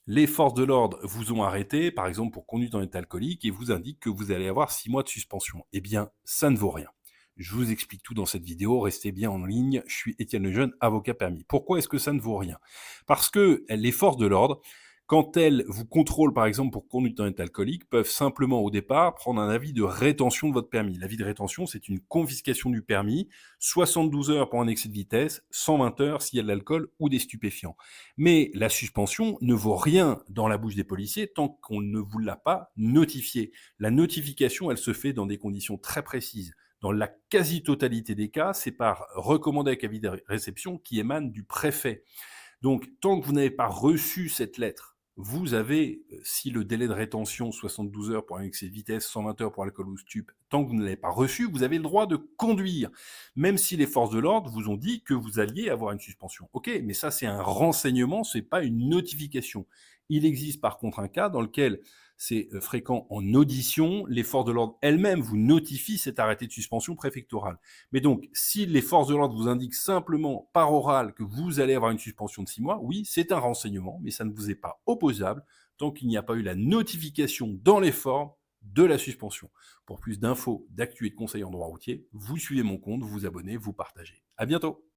Les forces de l'ordre vous ont arrêté, par exemple pour conduite en état alcoolique, et vous indiquent que vous allez avoir 6 mois de suspension. Eh bien, ça ne vaut rien. Je vous explique tout dans cette vidéo, restez bien en ligne. Je suis Étienne Lejeune, avocat permis. Pourquoi est-ce que ça ne vaut rien? Parce que les forces de l'ordre, quand elles vous contrôlent, par exemple pour conduite en état alcoolique, peuvent simplement au départ prendre un avis de rétention de votre permis. L'avis de rétention, c'est une confiscation du permis, 72 heures pour un excès de vitesse, 120 heures s'il y a de l'alcool ou des stupéfiants. Mais la suspension ne vaut rien dans la bouche des policiers tant qu'on ne vous l'a pas notifié. La notification, elle se fait dans des conditions très précises. Dans la quasi-totalité des cas, c'est par recommandé avec avis de réception qui émane du préfet. Donc, tant que vous n'avez pas reçu cette lettre, vous avez, si le délai de rétention, 72 heures pour un excès de vitesse, 120 heures pour alcool ou stup, tant que vous ne l'avez pas reçu, vous avez le droit de conduire. Même si les forces de l'ordre vous ont dit que vous alliez avoir une suspension. OK, mais ça, c'est un renseignement, c'est pas une notification. Il existe par contre un cas dans lequel c'est fréquent en audition, les forces de l'ordre elles-mêmes vous notifient cet arrêté de suspension préfectorale. Mais donc, si les forces de l'ordre vous indiquent simplement par oral que vous allez avoir une suspension de 6 mois, oui, c'est un renseignement, mais ça ne vous est pas opposable tant qu'il n'y a pas eu la notification dans les formes de la suspension. Pour plus d'infos, d'actu et de conseils en droit routier, vous suivez mon compte, vous vous abonnez, vous partagez. À bientôt!